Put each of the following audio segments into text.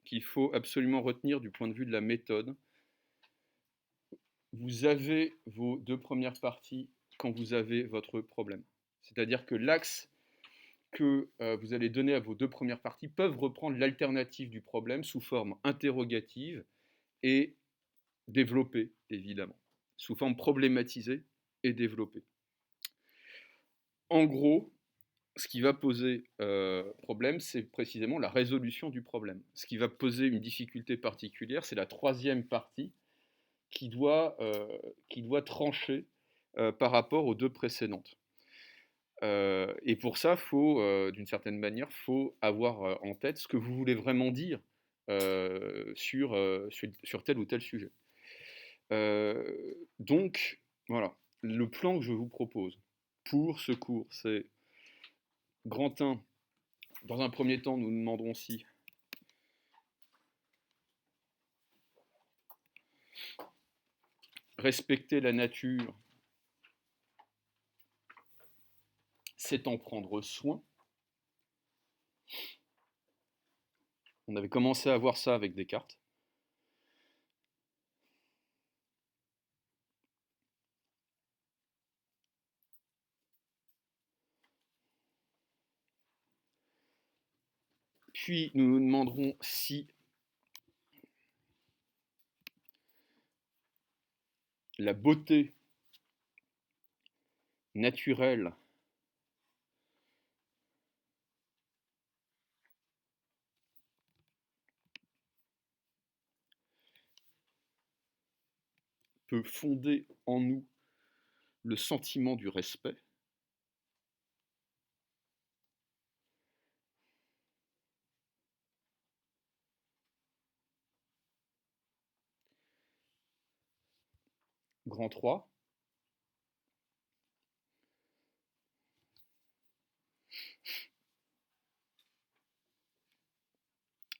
qu'il faut absolument retenir du point de vue de la méthode. Vous avez vos deux premières parties quand vous avez votre problème. C'est-à-dire que l'axe que vous allez donner à vos deux premières parties peuvent reprendre l'alternative du problème sous forme interrogative et développée, évidemment, sous forme problématisée et développée. En gros, ce qui va poser problème, c'est précisément la résolution du problème. Ce qui va poser une difficulté particulière, c'est la troisième partie qui doit trancher par rapport aux deux précédentes. Et pour ça, d'une certaine manière, faut avoir en tête ce que vous voulez vraiment dire sur tel ou tel sujet. Donc, voilà, le plan que je vous propose pour ce cours, c'est grand 1. Dans un premier temps, nous demanderons si respecter la nature, c'est en prendre soin. On avait commencé à voir ça avec Descartes. Puis nous nous demanderons si la beauté naturelle peut fonder en nous le sentiment du respect. Grand 3.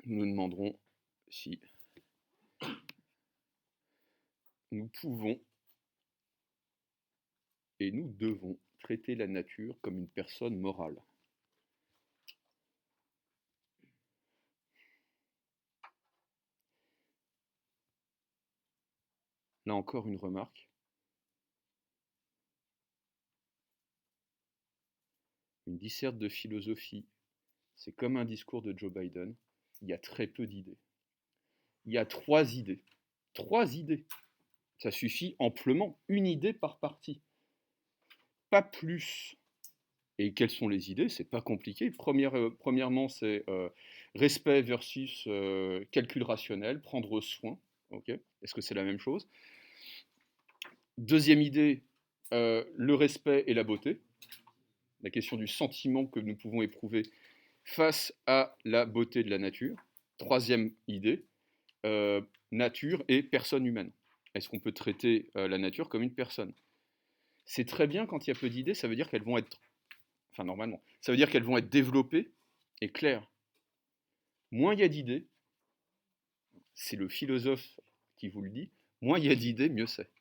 Nous nous demanderons si nous pouvons et nous devons traiter la nature comme une personne morale. Là encore une remarque. Une disserte de philosophie, c'est comme un discours de Joe Biden. Il y a très peu d'idées. Il y a 3 idées. 3 idées. Ça suffit amplement. Une idée par partie. Pas plus. Et quelles sont les idées? C'est pas compliqué. Premièrement, c'est respect versus calcul rationnel, prendre soin. Okay, est-ce que c'est la même chose? Deuxième idée, le respect et la beauté. La question du sentiment que nous pouvons éprouver face à la beauté de la nature. Troisième idée, nature et personne humaine. Est-ce qu'on peut traiter la nature comme une personne? C'est très bien quand il y a peu d'idées, ça veut dire qu'elles vont être, enfin normalement, ça veut dire qu'elles vont être développées et claires. Moins il y a d'idées, c'est le philosophe qui vous le dit, moins il y a d'idées, mieux c'est.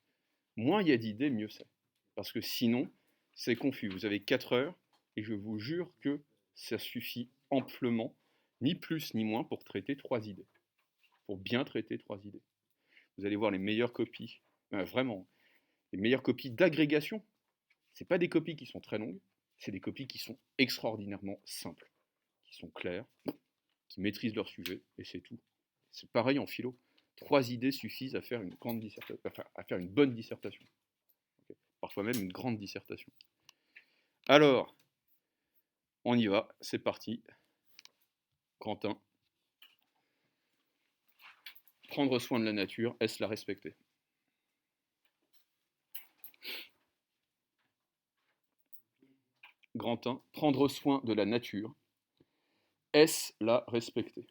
Moins il y a d'idées, mieux c'est. Parce que sinon, c'est confus. Vous avez 4 heures et je vous jure que ça suffit amplement, ni plus ni moins, pour traiter 3 idées. Pour bien traiter 3 idées. Vous allez voir les meilleures copies, vraiment, les meilleures copies d'agrégation. Ce pas des copies qui sont très longues, c'est des copies qui sont extraordinairement simples, qui sont claires, qui maîtrisent leur sujet, et c'est tout. C'est pareil en philo. 3 idées suffisent à faire une grande dissertation, enfin, à faire une bonne dissertation. Okay, parfois même une grande dissertation. Alors, on y va, c'est parti. Grand 1. Prendre soin de la nature, est-ce la respecter? Grand 1. Prendre soin de la nature, est-ce la respecter?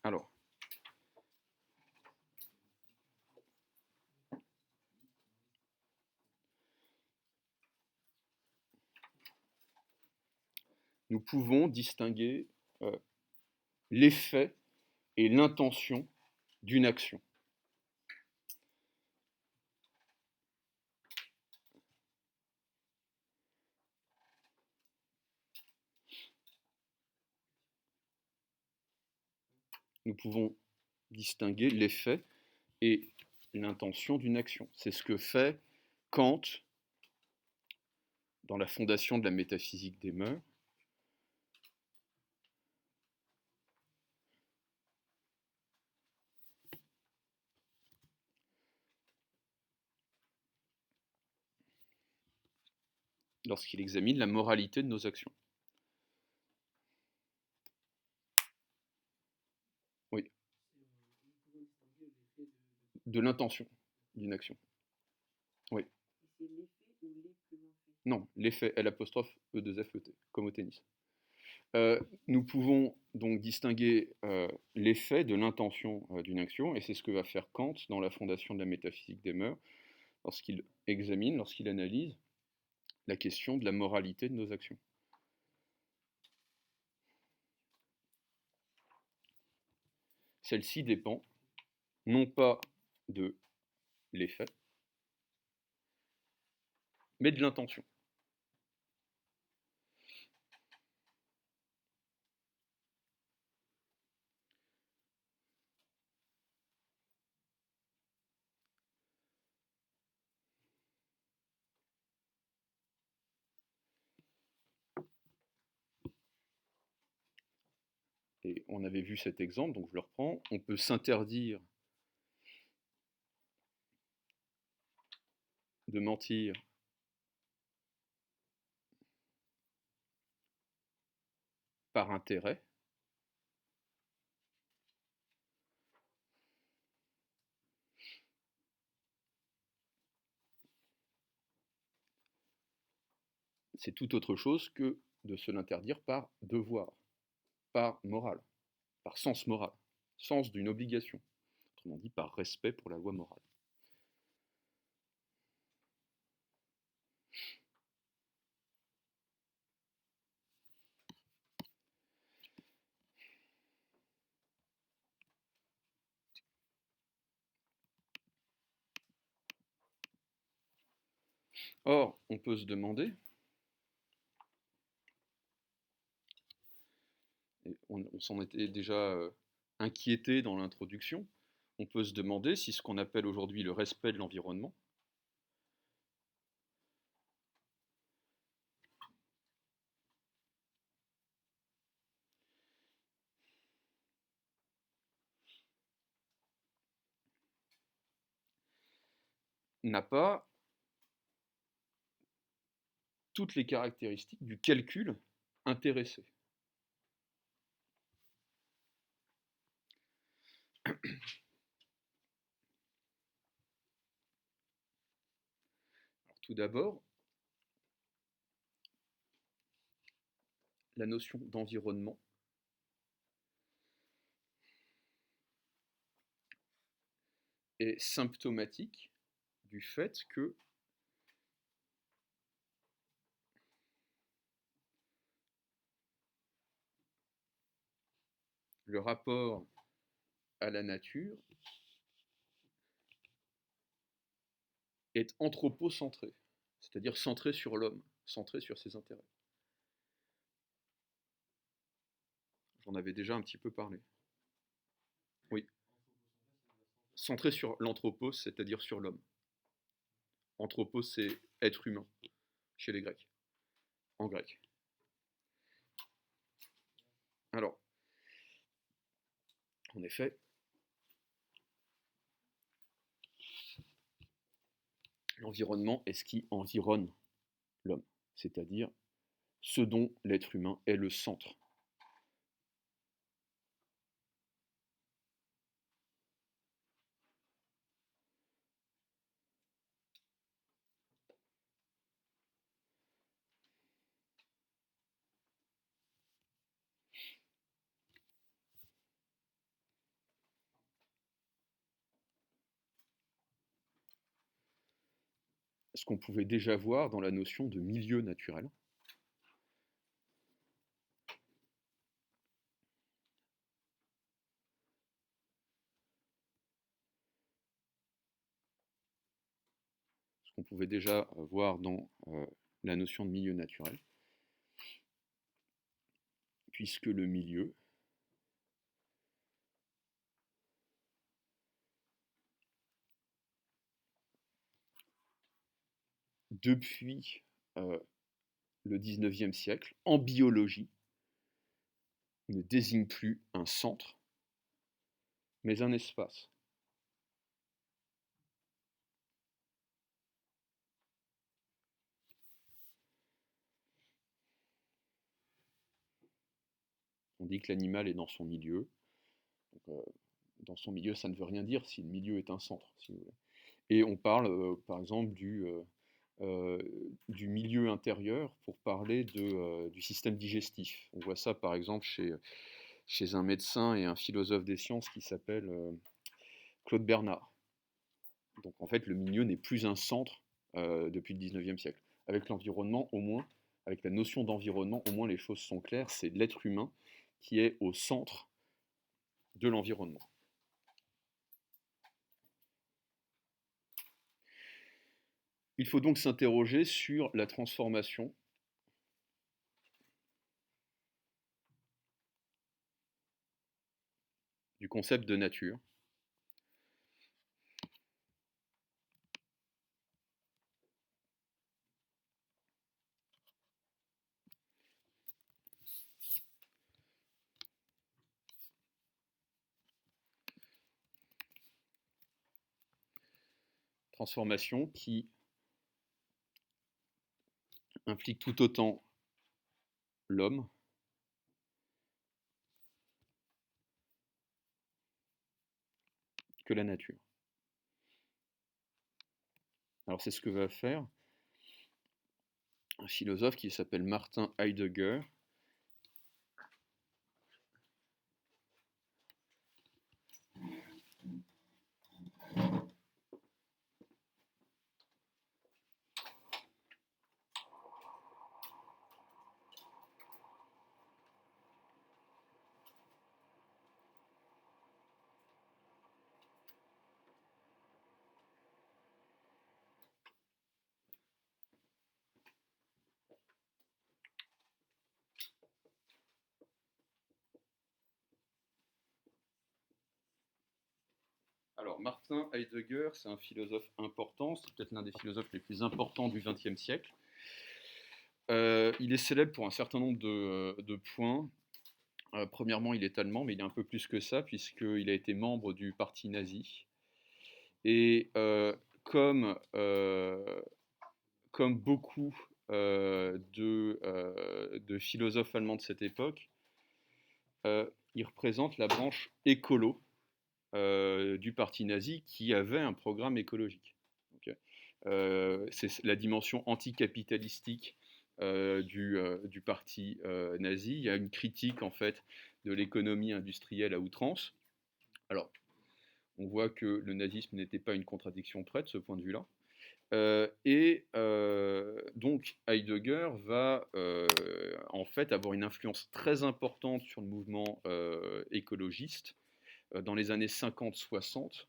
Alors, nous pouvons distinguer l'effet et l'intention d'une action. Nous pouvons distinguer l'effet et l'intention d'une action. C'est ce que fait Kant dans la fondation de la métaphysique des mœurs. Lorsqu'il examine la moralité de nos actions. Oui. De l'intention d'une action. Oui. Non, l'effet, L''E2FET, comme au tennis. Nous pouvons donc distinguer l'effet de l'intention d'une action, et c'est ce que va faire Kant dans la fondation de la métaphysique des mœurs, lorsqu'il examine, lorsqu'il analyse la question de la moralité de nos actions. Celle-ci dépend non pas de l'effet, mais de l'intention. Et on avait vu cet exemple, donc je le reprends. On peut s'interdire de mentir par intérêt, c'est tout autre chose que de se l'interdire par devoir, par morale, par sens moral, sens d'une obligation, autrement dit par respect pour la loi morale. Or, on peut se demander, et on s'en était déjà inquiété dans l'introduction, on peut se demander si ce qu'on appelle aujourd'hui le respect de l'environnement n'a pas toutes les caractéristiques du calcul intéressé. Alors, tout d'abord, la notion d'environnement est symptomatique du fait que le rapport à la nature est anthropocentré, c'est-à-dire centré sur l'homme, centré sur ses intérêts. J'en avais déjà un petit peu parlé. Oui. Centré sur l'anthropos, c'est-à-dire sur l'homme. Anthropos, c'est être humain, chez les Grecs, en grec. Alors, en effet, l'environnement est ce qui environne l'homme, c'est-à-dire ce dont l'être humain est le centre. Ce qu'on pouvait déjà voir dans la notion de milieu naturel. qu'on pouvait déjà voir dans la notion de milieu naturel, puisque le milieu depuis le 19e siècle, en biologie, ne désigne plus un centre, mais un espace. On dit que l'animal est dans son milieu. Donc, dans son milieu, ça ne veut rien dire si le milieu est un centre, si vous voulez. Et on parle, par exemple, du milieu intérieur pour parler du système digestif. On voit ça, par exemple, chez un médecin et un philosophe des sciences qui s'appelle Claude Bernard. Donc, en fait, le milieu n'est plus un centre depuis le 19e siècle. Avec l'environnement, au moins, avec la notion d'environnement, au moins les choses sont claires, c'est l'être humain qui est au centre de l'environnement. Il faut donc s'interroger sur la transformation du concept de nature transformation qui implique tout autant l'homme que la nature. Alors c'est ce que va faire un philosophe qui s'appelle Martin Heidegger, Alors, Martin Heidegger, c'est un philosophe important, c'est peut-être l'un des philosophes les plus importants du XXe siècle. Il est célèbre pour un certain nombre de points. Premièrement, il est allemand, mais il est un peu plus que ça, puisqu'il a été membre du parti nazi. Et comme beaucoup de philosophes allemands de cette époque, il représente la branche écolo du parti nazi qui avait un programme écologique. Okay. C'est la dimension anticapitalistique du parti nazi. Il y a une critique en fait de l'économie industrielle à outrance. Alors, on voit que le nazisme n'était pas une contradiction près de ce point de vue-là. Donc Heidegger va en fait avoir une influence très importante sur le mouvement écologiste dans les années 50-60,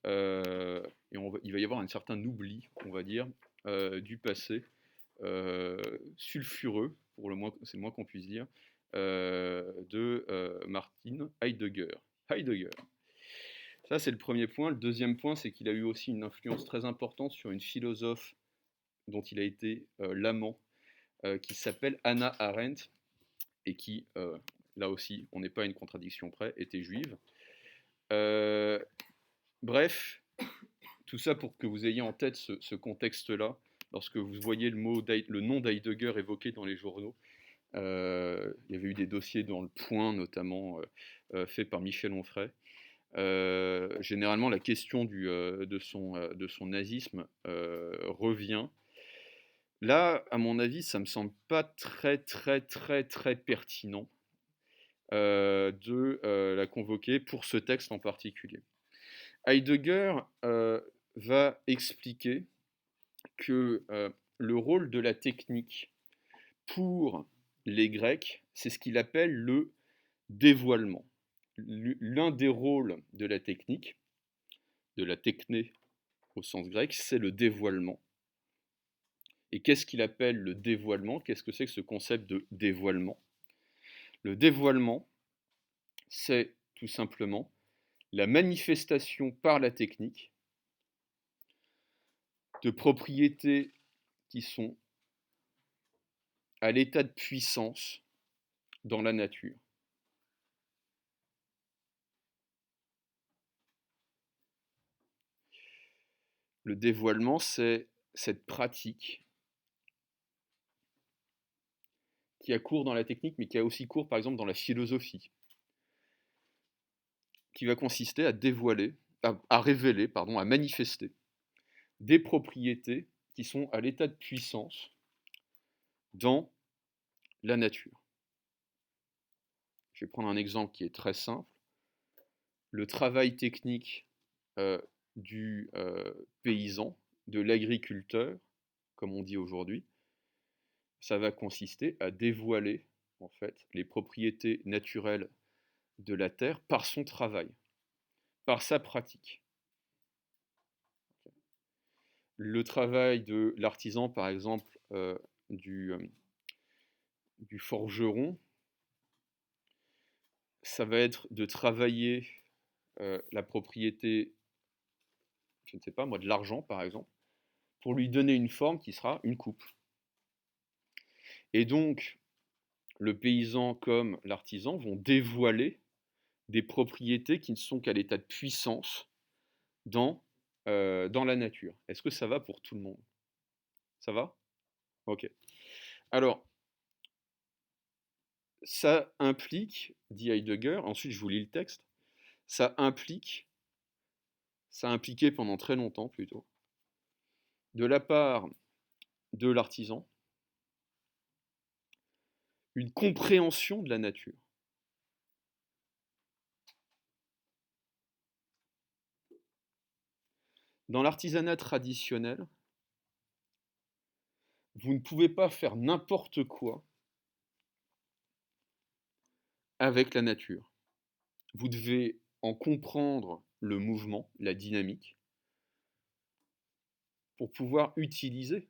et il va y avoir un certain oubli, on va dire, du passé sulfureux, c'est le moins qu'on puisse dire, de Martin Heidegger. Ça, c'est le premier point. Le deuxième point, c'est qu'il a eu aussi une influence très importante sur une philosophe dont il a été l'amant, qui s'appelle Hannah Arendt, et qui, là aussi, on n'est pas à une contradiction près, était juive. Bref, tout ça pour que vous ayez en tête ce contexte-là, lorsque vous voyez le nom d'Heidegger évoqué dans les journaux. Il y avait eu des dossiers dans Le Point, notamment, faits par Michel Onfray. Généralement, la question de son nazisme revient. Là, à mon avis, ça me semble pas très pertinent de la convoquer pour ce texte en particulier. Heidegger va expliquer que le rôle de la technique pour les Grecs, c'est ce qu'il appelle le dévoilement. L'un des rôles de la technique, de la techné au sens grec, c'est le dévoilement. Et qu'est-ce qu'il appelle le dévoilement? Qu'est-ce que c'est que ce concept de dévoilement? Le dévoilement, c'est tout simplement la manifestation par la technique de propriétés qui sont à l'état de puissance dans la nature. Le dévoilement, c'est cette pratique qui a cours dans la technique, mais qui a aussi cours, par exemple, dans la philosophie, qui va consister à dévoiler, à révéler, pardon, à manifester des propriétés qui sont à l'état de puissance dans la nature. Je vais prendre un exemple qui est très simple. Le travail technique du paysan, de l'agriculteur, comme on dit aujourd'hui, ça va consister à dévoiler en fait les propriétés naturelles de la terre par son travail, par sa pratique. Le travail de l'artisan, par exemple, du forgeron, ça va être de travailler la propriété, je ne sais pas moi, de l'argent par exemple, pour lui donner une forme qui sera une coupe. Et donc, le paysan comme l'artisan vont dévoiler des propriétés qui ne sont qu'à l'état de puissance dans la nature. Est-ce que ça va pour tout le monde? Ça va? Ok. Alors, ça implique, dit Heidegger, ensuite je vous lis le texte, ça a impliqué pendant très longtemps plutôt, de la part de l'artisan, une compréhension de la nature. Dans l'artisanat traditionnel, vous ne pouvez pas faire n'importe quoi avec la nature. Vous devez en comprendre le mouvement, la dynamique, pour pouvoir utiliser,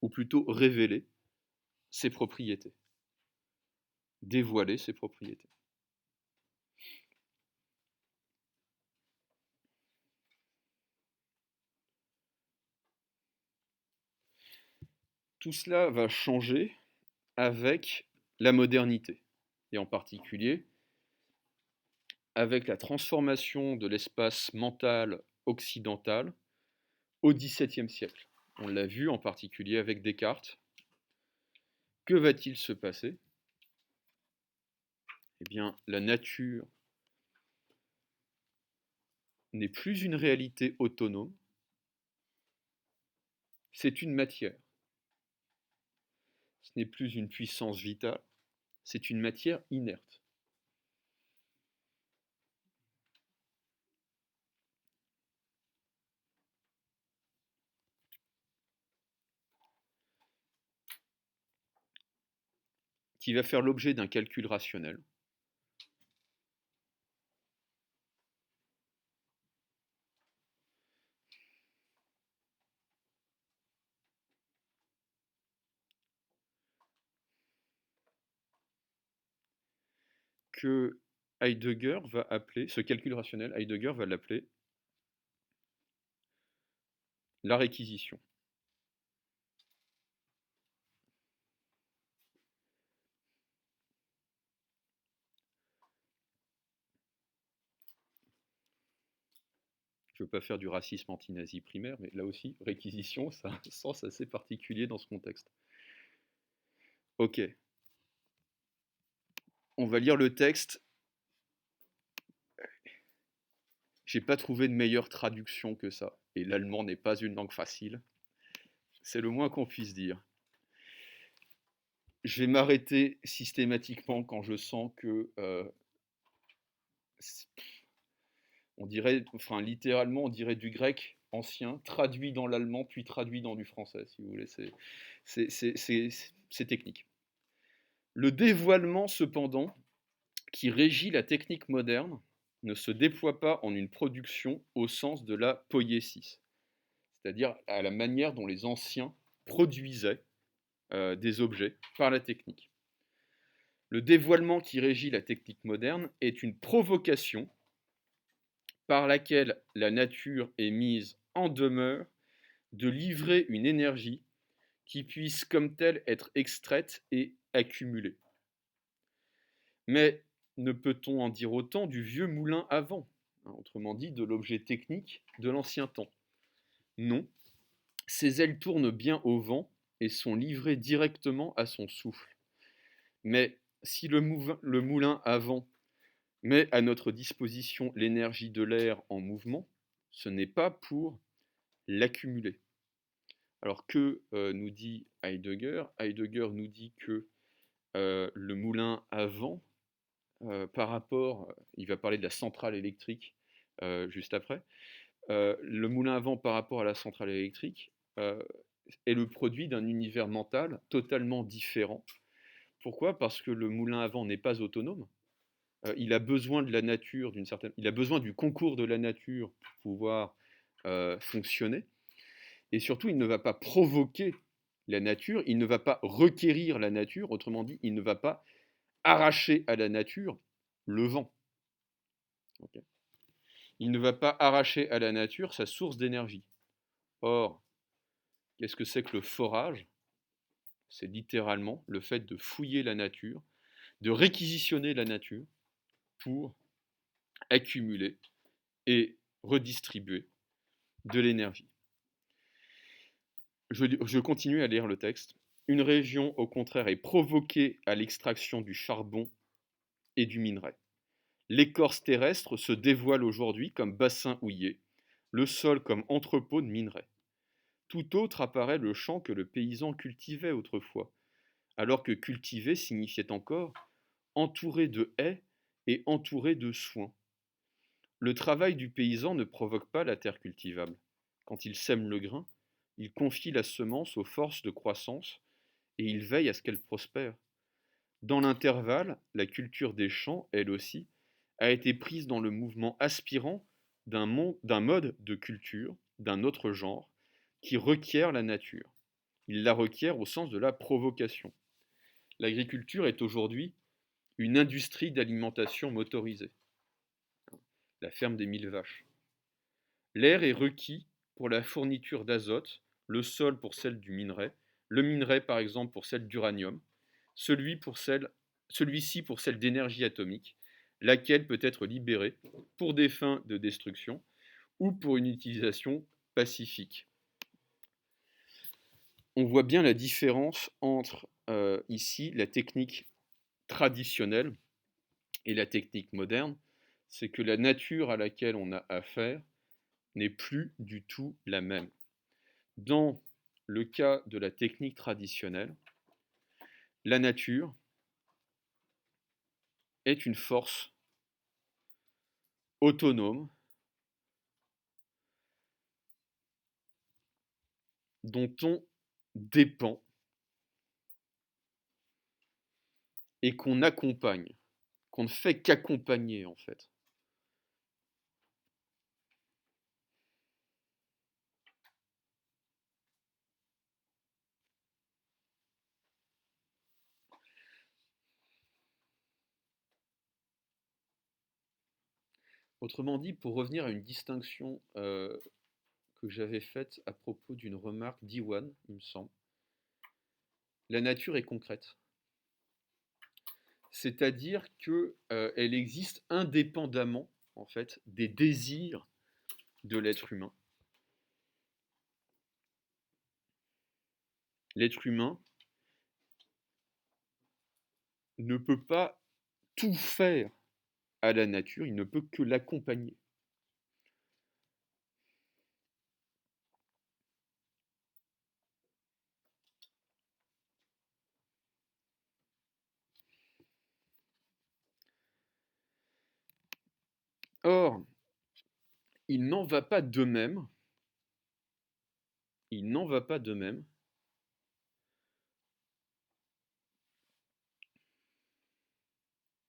ou plutôt révéler, ses propriétés, dévoiler ses propriétés. Tout cela va changer avec la modernité, et en particulier avec la transformation de l'espace mental occidental au XVIIe siècle. On l'a vu en particulier avec Descartes. Que va-t-il se passer? Eh bien, la nature n'est plus une réalité autonome, c'est une matière. Ce n'est plus une puissance vitale, c'est une matière inerte. Qui va faire l'objet d'un calcul rationnel. Que Heidegger va appeler, ce calcul rationnel, Heidegger va l'appeler la réquisition. Je ne veux pas faire du racisme anti-nazi primaire, mais là aussi, réquisition, ça a un sens assez particulier dans ce contexte. Ok. On va lire le texte. J'ai pas trouvé de meilleure traduction que ça. Et l'allemand n'est pas une langue facile. C'est le moins qu'on puisse dire. Je vais m'arrêter systématiquement quand je sens que on dirait, enfin littéralement, on dirait du grec ancien, traduit dans l'allemand, puis traduit dans du français, si vous voulez. C'est technique. Le dévoilement, cependant, qui régit la technique moderne ne se déploie pas en une production au sens de la poiesis, c'est-à-dire à la manière dont les anciens produisaient des objets par la technique. Le dévoilement qui régit la technique moderne est une provocation par laquelle la nature est mise en demeure de livrer une énergie qui puisse comme telle être extraite et accumulée. Mais ne peut-on en dire autant du vieux moulin à vent, autrement dit de l'objet technique de l'ancien temps? Non, ses ailes tournent bien au vent et sont livrées directement à son souffle. Mais si le moulin à vent met à notre disposition l'énergie de l'air en mouvement, ce n'est pas pour l'accumuler. Alors que nous dit Heidegger? Heidegger nous dit que le moulin à vent, par rapport, il va parler de la centrale électrique juste après, le moulin à vent par rapport à la centrale électrique est le produit d'un univers mental totalement différent. Pourquoi? Parce que le moulin à vent n'est pas autonome. Il a besoin de la nature, il a besoin du concours de la nature pour pouvoir fonctionner. Et surtout, il ne va pas provoquer la nature, il ne va pas requérir la nature, autrement dit, il ne va pas arracher à la nature le vent. Okay. Il ne va pas arracher à la nature sa source d'énergie. Or, qu'est-ce que c'est que le forage? C'est littéralement le fait de fouiller la nature, de réquisitionner la nature pour accumuler et redistribuer de l'énergie. Je continue à lire le texte. Une région, au contraire, est provoquée à l'extraction du charbon et du minerai. L'écorce terrestre se dévoile aujourd'hui comme bassin houillé, le sol comme entrepôt de minerai. Tout autre apparaît le champ que le paysan cultivait autrefois, alors que cultiver signifiait encore entouré de haies et entouré de soins. Le travail du paysan ne provoque pas la terre cultivable. Quand il sème le grain, il confie la semence aux forces de croissance et il veille à ce qu'elle prospère. Dans l'intervalle, la culture des champs, elle aussi, a été prise dans le mouvement aspirant d'un mode de culture, d'un autre genre, qui requiert la nature. Il la requiert au sens de la provocation. L'agriculture est aujourd'hui une industrie d'alimentation motorisée. La ferme des 1000 vaches. L'air est requis pour la fourniture d'azote, le sol pour celle du minerai, le minerai par exemple pour celle d'uranium, celui-ci pour celle d'énergie atomique, laquelle peut être libérée pour des fins de destruction ou pour une utilisation pacifique. On voit bien la différence entre ici la technique traditionnelle et la technique moderne, c'est que la nature à laquelle on a affaire n'est plus du tout la même. Dans le cas de la technique traditionnelle, la nature est une force autonome dont on dépend et qu'on accompagne, qu'on ne fait qu'accompagner en fait. Autrement dit, pour revenir à une distinction que j'avais faite à propos d'une remarque d'Iwan, il me semble, la nature est concrète. C'est-à-dire qu'elle existe indépendamment en fait, des désirs de l'être humain. L'être humain ne peut pas tout faire à la nature, il ne peut que l'accompagner. Or, il n'en va pas de même,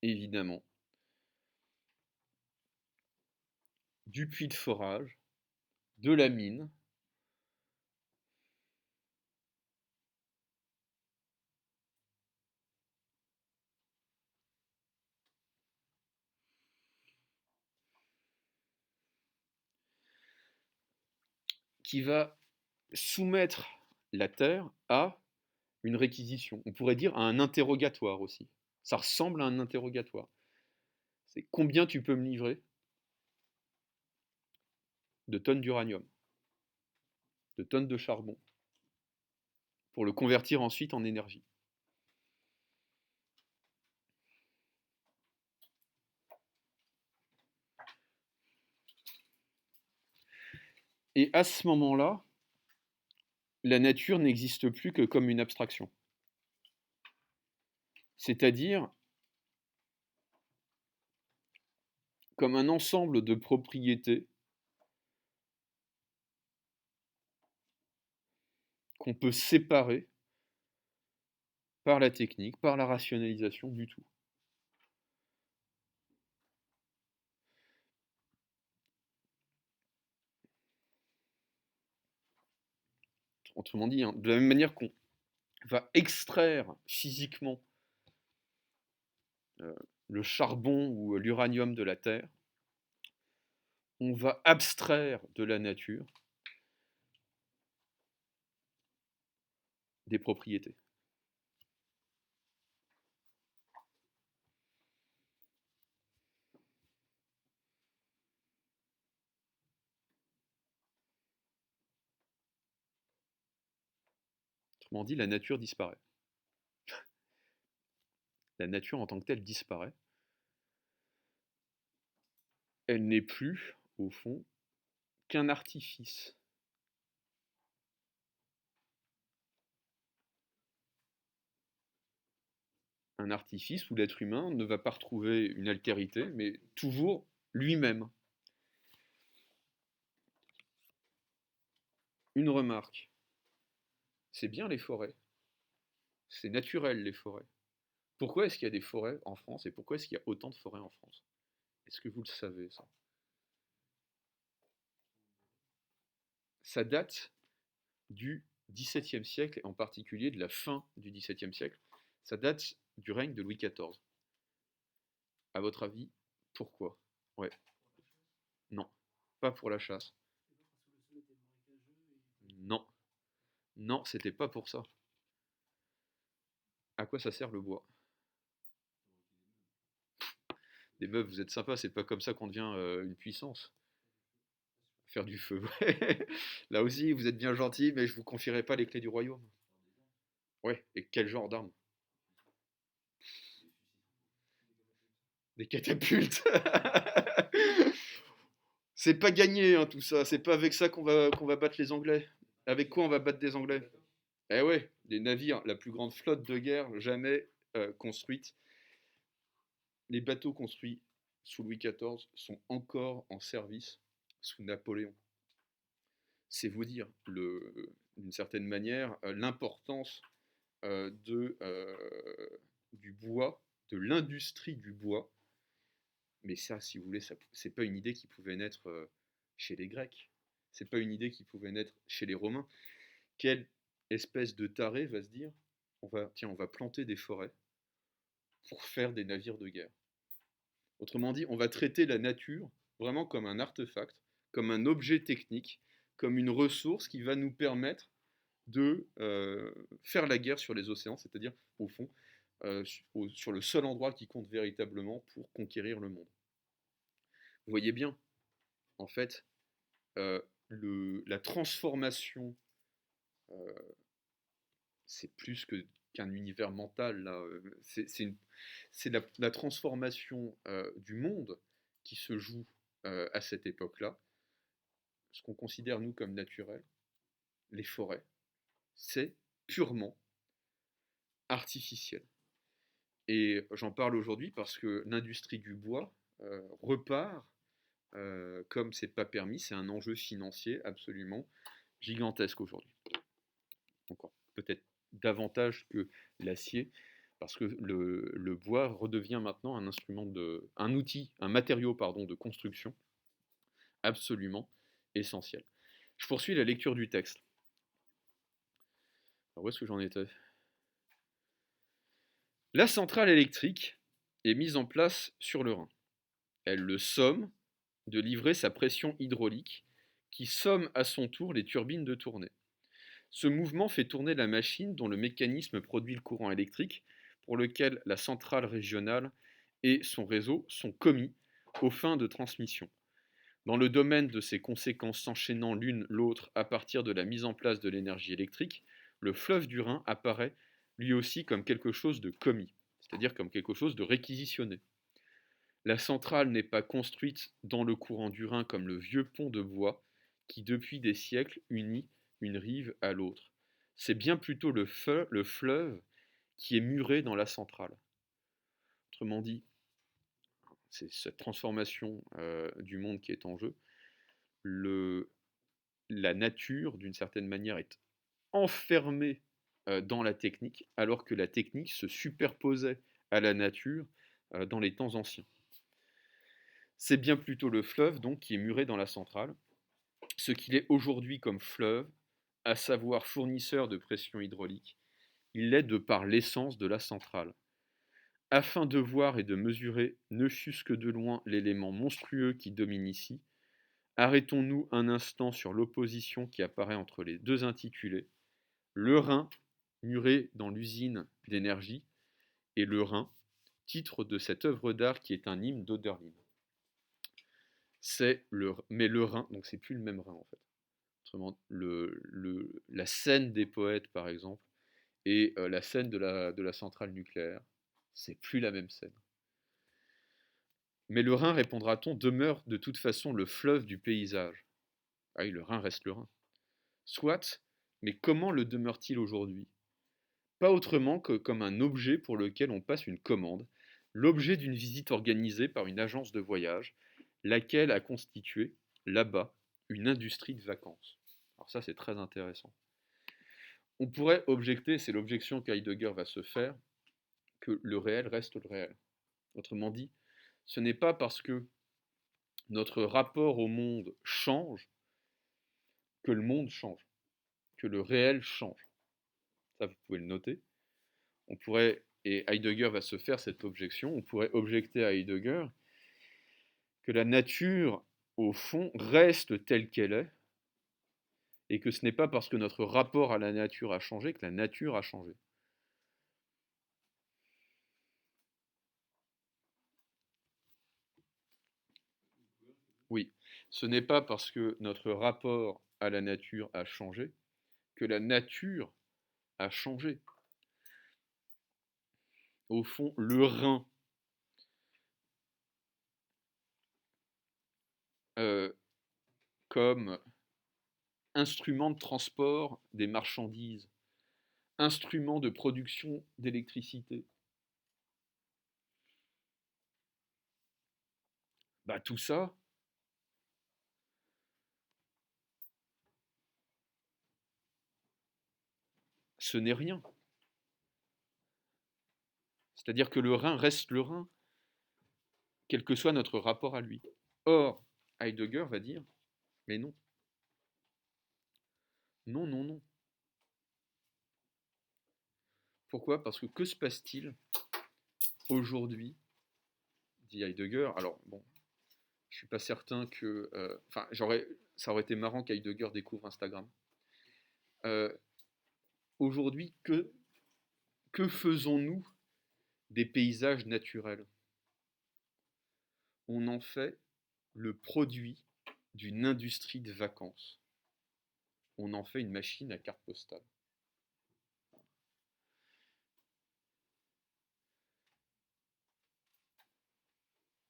évidemment, du puits de forage, de la mine, qui va soumettre la Terre à une réquisition. On pourrait dire à un interrogatoire aussi. Ça ressemble à un interrogatoire. C'est combien tu peux me livrer de tonnes d'uranium, de tonnes de charbon, pour le convertir ensuite en énergie. Et à ce moment-là, la nature n'existe plus que comme une abstraction. C'est-à-dire comme un ensemble de propriétés qu'on peut séparer par la technique, par la rationalisation du tout. Autrement dit, de la même manière qu'on va extraire physiquement le charbon ou l'uranium de la Terre, on va abstraire de la nature des propriétés. Autrement dit, la nature disparaît. La nature en tant que telle disparaît. Elle n'est plus, au fond, qu'un artifice. Un artifice où l'être humain ne va pas retrouver une altérité, mais toujours lui-même. Une remarque, c'est bien les forêts, c'est naturel les forêts. Pourquoi est-ce qu'il y a des forêts en France et pourquoi est-ce qu'il y a autant de forêts en France? Est-ce que vous le savez ça? Ça date du XVIIe siècle, et en particulier de la fin du XVIIe siècle. Ça date du règne de Louis XIV. À votre avis, pourquoi? Ouais, non, pas pour la chasse. Non, non, c'était pas pour ça. À quoi ça sert le bois? Des meufs, vous êtes sympas, c'est pas comme ça qu'on devient une puissance. Faire du feu. Là aussi, vous êtes bien gentil, mais je vous confierai pas les clés du royaume. Ouais, et quel genre d'arme? Des catapultes. C'est pas gagné, hein, tout ça. C'est pas avec ça qu'on va battre les Anglais. Avec quoi on va battre des Anglais? Eh ouais, des navires, la plus grande flotte de guerre jamais construite. Les bateaux construits sous Louis XIV sont encore en service sous Napoléon. C'est vous dire, d'une certaine manière, l'importance du bois, de l'industrie du bois. Mais ça, si vous voulez, c'est pas une idée qui pouvait naître chez les Grecs. C'est pas une idée qui pouvait naître chez les Romains. Quelle espèce de taré va se dire, on va planter des forêts pour faire des navires de guerre. Autrement dit, on va traiter la nature vraiment comme un artefact, comme un objet technique, comme une ressource qui va nous permettre de faire la guerre sur les océans, c'est-à-dire, au fond, sur le seul endroit qui compte véritablement pour conquérir le monde. Vous voyez bien, en fait, la transformation, euh, c'est plus qu'un univers mental, là. C'est la transformation du monde qui se joue à cette époque-là. Ce qu'on considère, nous, comme naturel, les forêts, c'est purement artificiel. Et j'en parle aujourd'hui parce que l'industrie du bois repart comme c'est pas permis, c'est un enjeu financier absolument gigantesque aujourd'hui. Encore peut-être davantage que l'acier, parce que le bois redevient maintenant un outil, un matériau pardon, de construction absolument essentiel. Je poursuis la lecture du texte. Alors, où est-ce que j'en étais? La centrale électrique est mise en place sur le Rhin. Elle le somme de livrer sa pression hydraulique qui somme à son tour les turbines de tournée. Ce mouvement fait tourner la machine dont le mécanisme produit le courant électrique pour lequel la centrale régionale et son réseau sont commis aux fins de transmission. Dans le domaine de ces conséquences s'enchaînant l'une l'autre à partir de la mise en place de l'énergie électrique, le fleuve du Rhin apparaît lui aussi comme quelque chose de commis, c'est-à-dire comme quelque chose de réquisitionné. La centrale n'est pas construite dans le courant du Rhin comme le vieux pont de bois qui depuis des siècles unit une rive à l'autre. C'est bien plutôt le fleuve qui est muré dans la centrale. Autrement dit, c'est cette transformation du monde qui est en jeu. La nature, d'une certaine manière, est enfermée dans la technique, alors que la technique se superposait à la nature dans les temps anciens. C'est bien plutôt le fleuve donc qui est muré dans la centrale, ce qu'il est aujourd'hui comme fleuve, à savoir fournisseur de pression hydraulique, il l'est de par l'essence de la centrale. Afin de voir et de mesurer, ne fût-ce que de loin, l'élément monstrueux qui domine ici, arrêtons-nous un instant sur l'opposition qui apparaît entre les deux intitulés, le Rhin, muré dans l'usine d'énergie, et le Rhin, titre de cette œuvre d'art qui est un hymne d'Hölderlin. Mais le Rhin, donc c'est plus le même Rhin en fait. Autrement, la scène des poètes par exemple, et la scène de la centrale nucléaire, c'est plus la même scène. Mais le Rhin, répondra-t-on, demeure de toute façon le fleuve du paysage. Ah oui, le Rhin reste le Rhin. Soit, mais comment le demeure-t-il aujourd'hui? Pas autrement que comme un objet pour lequel on passe une commande, l'objet d'une visite organisée par une agence de voyage, laquelle a constitué, là-bas, une industrie de vacances. Alors ça, c'est très intéressant. On pourrait objecter, c'est l'objection qu'Heidegger va se faire, que le réel reste le réel. Autrement dit, ce n'est pas parce que notre rapport au monde change que le monde change, que le réel change. Ça, vous pouvez le noter. On pourrait, et Heidegger va se faire cette objection, on pourrait objecter à Heidegger que la nature, au fond, reste telle qu'elle est, et que ce n'est pas parce que notre rapport à la nature a changé que la nature a changé. Oui, ce n'est pas parce que notre rapport à la nature a changé que la nature a changé. Au fond, le Rhin, comme instrument de transport des marchandises, instrument de production d'électricité, bah tout ça, ce n'est rien. C'est-à-dire que le Rhin reste le Rhin, quel que soit notre rapport à lui. Or, Heidegger va dire, mais non, non, non, non. Pourquoi? Parce que se passe-t-il aujourd'hui, dit Heidegger? Alors, bon, je suis pas certain que... Enfin, ça aurait été marrant qu'Heidegger découvre Instagram. Euh, Aujourd'hui, que faisons-nous des paysages naturels? On en fait le produit d'une industrie de vacances. On en fait une machine à carte postale.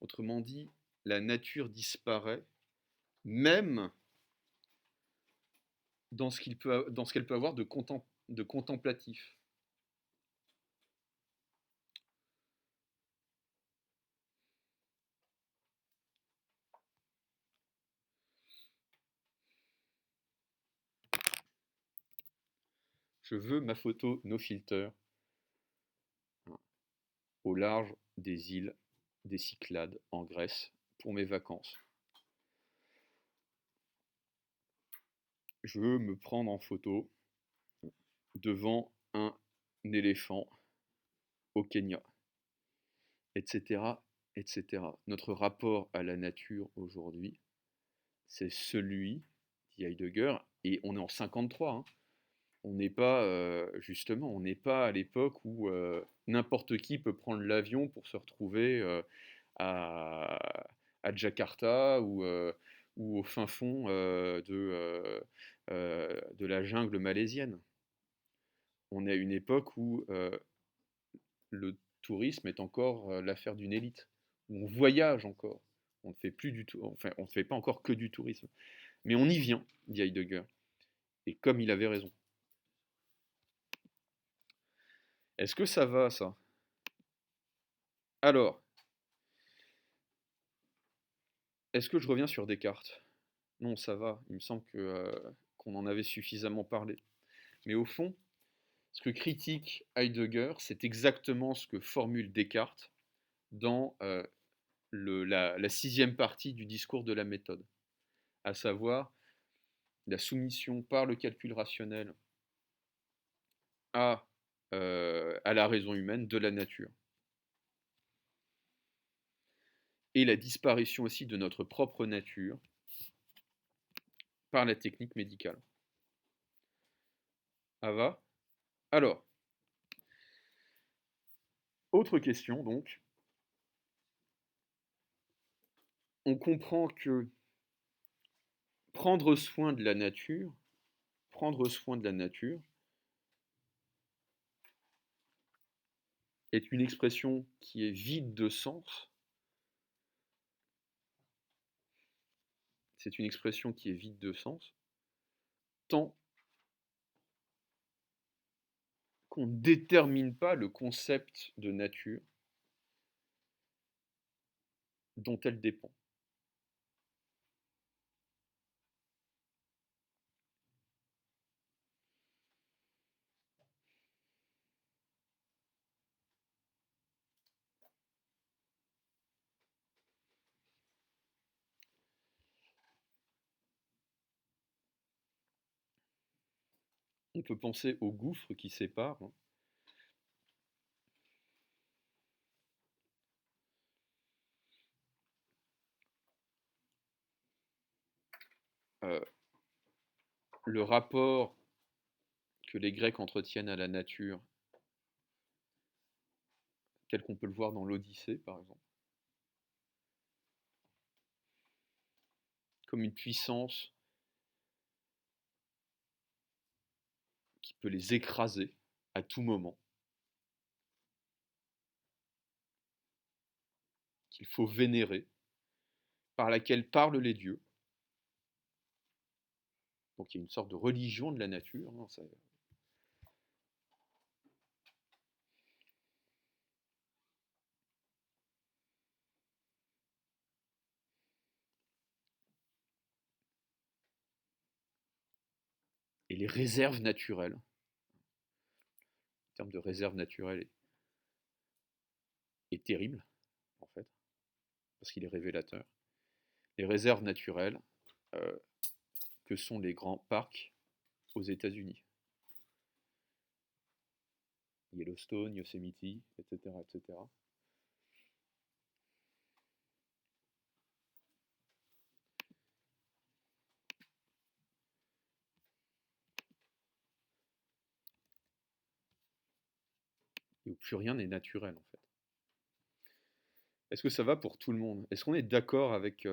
Autrement dit, la nature disparaît, même dans ce qu'elle peut avoir de contemplatif. Je veux ma photo no filter au large des îles des Cyclades en Grèce pour mes vacances. je veux me prendre en photo devant un éléphant au Kenya, etc., etc. Notre rapport à la nature aujourd'hui, c'est celui, dit Heidegger, et on est en 53, hein. On n'est pas, justement, on n'est pas à l'époque où n'importe qui peut prendre l'avion pour se retrouver à, à Jakarta ou au fin fond de la jungle malaisienne. On est à une époque où le tourisme est encore l'affaire d'une élite, où on voyage encore. On ne fait plus du tout, enfin, on ne fait pas encore que du tourisme. Mais on y vient, dit Heidegger. Et comme il avait raison. Est-ce que ça va, ça? Alors, est-ce que je reviens sur Descartes? Non, ça va. Il me semble qu'on en avait suffisamment parlé. Mais au fond, ce que critique Heidegger, c'est exactement ce que formule Descartes dans la sixième partie du discours de la méthode, à savoir la soumission par le calcul rationnel à, à la raison humaine de la nature, et la disparition aussi de notre propre nature par la technique médicale. Ava? Alors, autre question donc. On comprend que prendre soin de la nature, prendre soin de la nature est une expression qui est vide de sens. C'est une expression qui est vide de sens, tant qu'on ne détermine pas le concept de nature dont elle dépend. On peut penser au gouffre qui sépare, hein, euh, le rapport que les Grecs entretiennent à la nature, tel qu'on peut le voir dans l'Odyssée par exemple, comme une puissance qui peut les écraser à tout moment, qu'il faut vénérer, par laquelle parlent les dieux. Donc il y a une sorte de religion de la nature, hein, et les réserves naturelles. Le terme de réserve naturelle est terrible, en fait, parce qu'il est révélateur. Les réserves naturelles, euh, que sont les grands parcs aux États-Unis. Yellowstone, Yosemite, etc., etc. Et où plus rien n'est naturel, en fait. Est-ce que ça va pour tout le monde? Est-ce qu'on est d'accord avec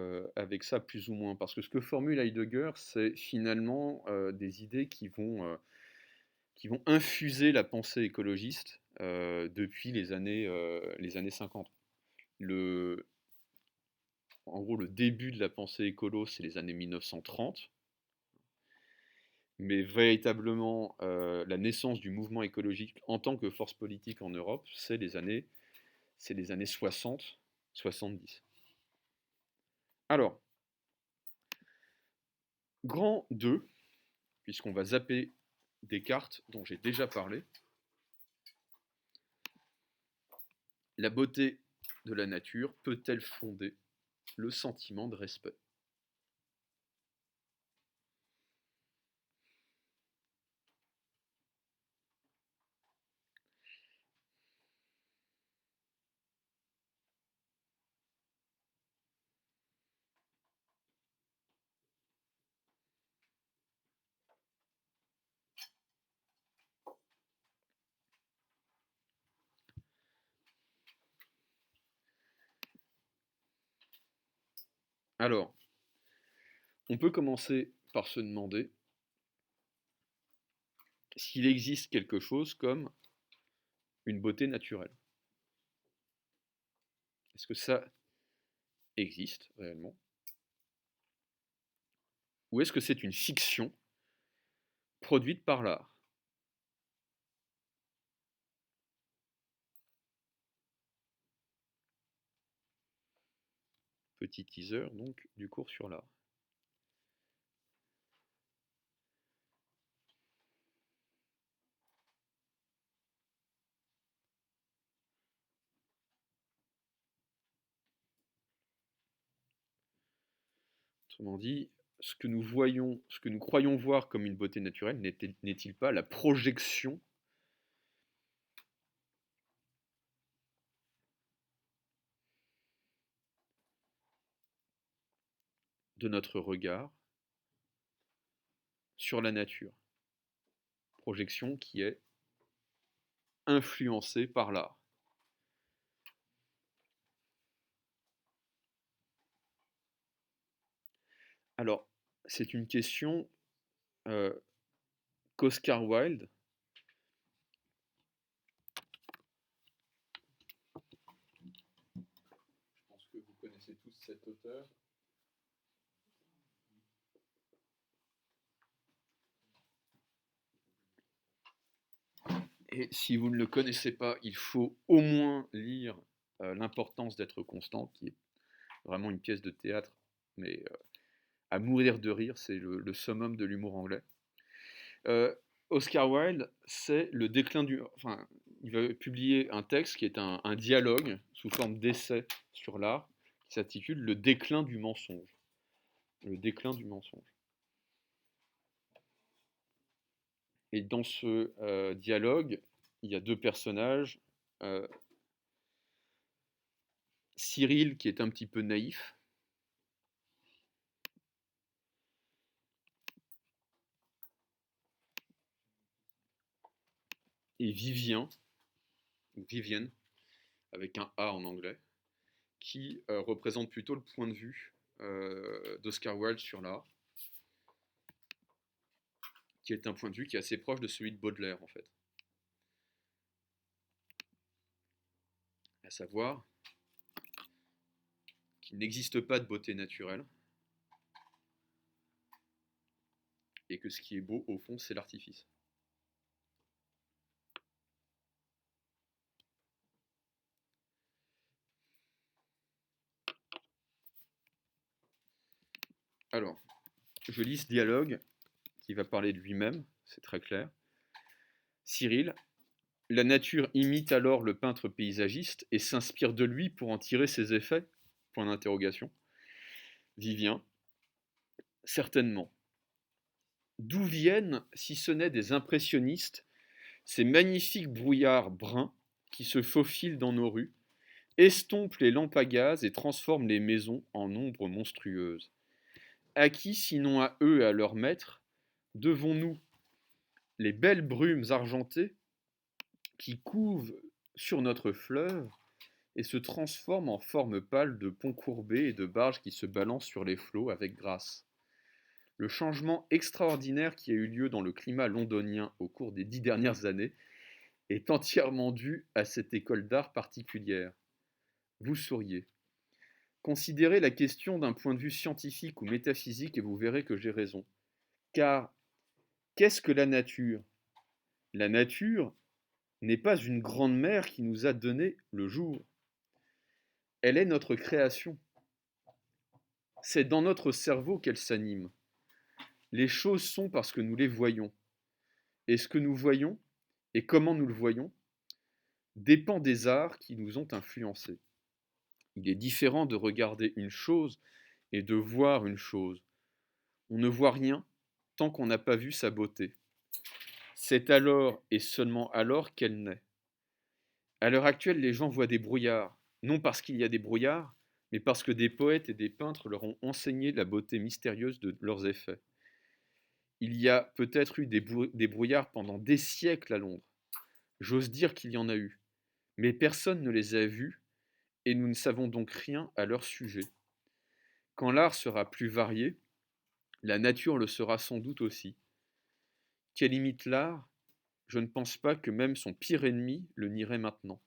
ça plus ou moins? Parce que ce que formule Heidegger, c'est finalement des idées qui vont infuser la pensée écologiste depuis les années 50. Le, En gros, le début de la pensée écolo, c'est les années 1930. Mais véritablement, la naissance du mouvement écologique en tant que force politique en Europe, c'est les années 60, 70. Alors, grand 2, puisqu'on va zapper des cartes dont j'ai déjà parlé, la beauté de la nature peut-elle fonder le sentiment de respect? Alors, on peut commencer par se demander s'il existe quelque chose comme une beauté naturelle. Est-ce que ça existe réellement? Ou est-ce que c'est une fiction produite par l'art? Petit teaser donc du cours sur l'art. Autrement dit, ce que nous voyons, ce que nous croyons voir comme une beauté naturelle n'est-il pas la projection de notre regard sur la nature? Projection qui est influencée par l'art. Alors, c'est une question qu'Oscar Wilde je pense que vous connaissez tous cet auteur. Et si vous ne le connaissez pas, il faut au moins lire L'importance d'être constant, qui est vraiment une pièce de théâtre, mais à mourir de rire, c'est le summum de l'humour anglais. Oscar Wilde, c'est le déclin du... Enfin, il va publier un texte qui est un dialogue sous forme d'essai sur l'art, qui s'intitule Le déclin du mensonge. Le déclin du mensonge. Et dans ce dialogue, il y a deux personnages. Cyril, qui est un petit peu naïf, et Vivien, ou Vivienne, avec un A en anglais, qui représente plutôt le point de vue d'Oscar Wilde sur l'art, qui est un point de vue qui est assez proche de celui de Baudelaire, en fait. À savoir qu'il n'existe pas de beauté naturelle, et que ce qui est beau, au fond, c'est l'artifice. Alors, je lis ce dialogue qui va parler de lui-même, c'est très clair. Cyril, la nature imite alors le peintre paysagiste et s'inspire de lui pour en tirer ses effets? Point d'interrogation. Vivien, certainement. D'où viennent, si ce n'est des impressionnistes, ces magnifiques brouillards bruns qui se faufilent dans nos rues, estompent les lampes à gaz et transforment les maisons en ombres monstrueuses? À qui, sinon à eux et à leurs maîtres, devons-nous les belles brumes argentées qui couvent sur notre fleuve et se transforment en formes pâles de ponts courbés et de barges qui se balancent sur les flots avec grâce? Le changement extraordinaire qui a eu lieu dans le climat londonien au cours des 10 dernières années est entièrement dû à cette école d'art particulière. Vous souriez. Considérez la question d'un point de vue scientifique ou métaphysique et vous verrez que j'ai raison. Car qu'est-ce que la nature? La nature n'est pas une grande mère qui nous a donné le jour. Elle est notre création. C'est dans notre cerveau qu'elle s'anime. Les choses sont parce que nous les voyons. Et ce que nous voyons, et comment nous le voyons, dépend des arts qui nous ont influencés. Il est différent de regarder une chose et de voir une chose. On ne voit rien tant qu'on n'a pas vu sa beauté. C'est alors et seulement alors qu'elle naît. À l'heure actuelle, les gens voient des brouillards, non parce qu'il y a des brouillards, mais parce que des poètes et des peintres leur ont enseigné la beauté mystérieuse de leurs effets. Il y a peut-être eu des brouillards pendant des siècles à Londres. J'ose dire qu'il y en a eu, mais personne ne les a vus et nous ne savons donc rien à leur sujet. Quand l'art sera plus varié, la nature le sera sans doute aussi. Quelle imite l'art? Je ne pense pas que même son pire ennemi le nierait maintenant.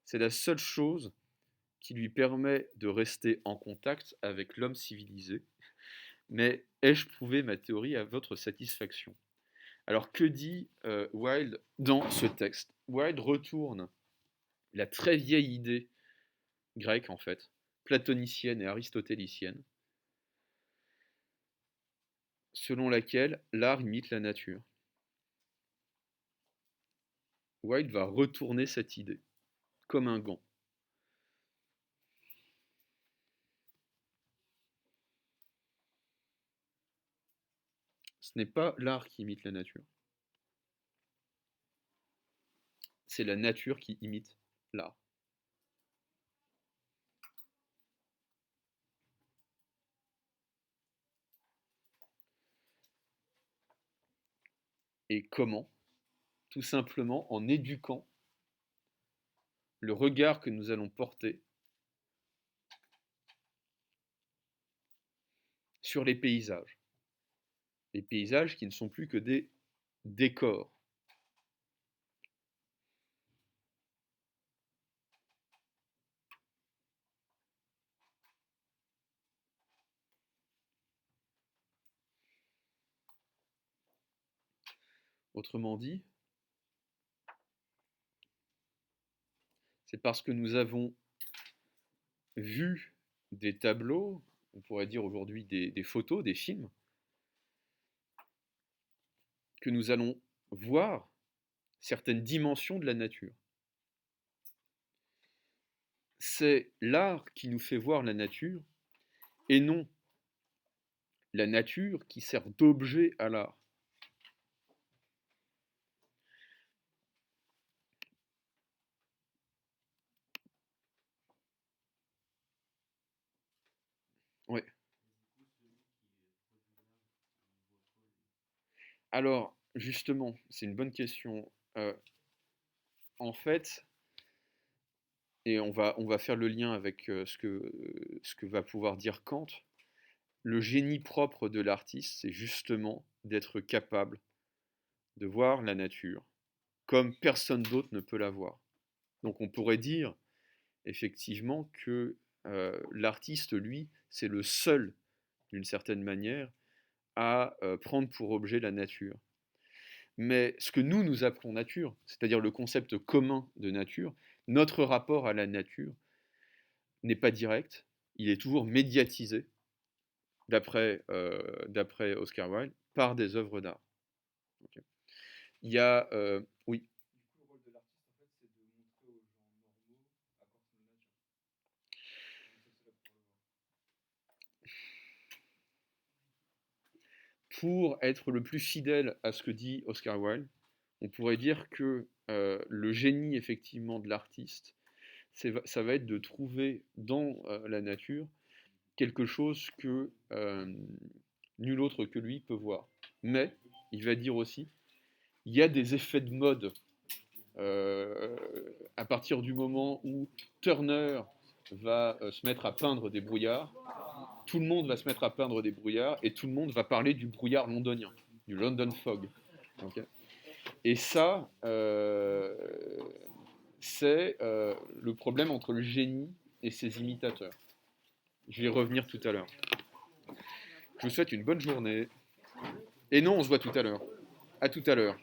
C'est la seule chose qui lui permet de rester en contact avec l'homme civilisé. Mais ai-je prouvé ma théorie à votre satisfaction? Alors que dit Wilde dans ce texte? Wilde retourne la très vieille idée grecque en fait, platonicienne et aristotélicienne, selon laquelle l'art imite la nature. Wilde va retourner cette idée, comme un gant. Ce n'est pas l'art qui imite la nature. C'est la nature qui imite l'art. Et comment? Tout simplement en éduquant le regard que nous allons porter sur les paysages. Les paysages qui ne sont plus que des décors. Autrement dit, c'est parce que nous avons vu des tableaux, on pourrait dire aujourd'hui des photos, des films, que nous allons voir certaines dimensions de la nature. C'est l'art qui nous fait voir la nature et non la nature qui sert d'objet à l'art. Ouais. Alors, justement, c'est une bonne question. En fait, et on va faire le lien avec ce que va pouvoir dire Kant, le génie propre de l'artiste, c'est justement d'être capable de voir la nature comme personne d'autre ne peut la voir. Donc on pourrait dire effectivement que l'artiste, lui, c'est le seul, d'une certaine manière, à prendre pour objet la nature. Mais ce que nous appelons nature, c'est-à-dire le concept commun de nature, notre rapport à la nature n'est pas direct, il est toujours médiatisé, d'après Oscar Wilde, par des œuvres d'art. Okay. Il y a... oui. Du coup, le rôle de l'artiste, en fait, c'est de montrer aux gens normaux à quoi ressemble la nature. Pour être le plus fidèle à ce que dit Oscar Wilde, on pourrait dire que le génie effectivement de l'artiste, ça va être de trouver dans la nature quelque chose que nul autre que lui peut voir. Mais, il va dire aussi, il y a des effets de mode à partir du moment où Turner va se mettre à peindre des brouillards, tout le monde va se mettre à peindre des brouillards et tout le monde va parler du brouillard londonien, du London Fog. Okay. Et ça, c'est le problème entre le génie et ses imitateurs. Je vais y revenir tout à l'heure. Je vous souhaite une bonne journée. Et non, on se voit tout à l'heure. À tout à l'heure.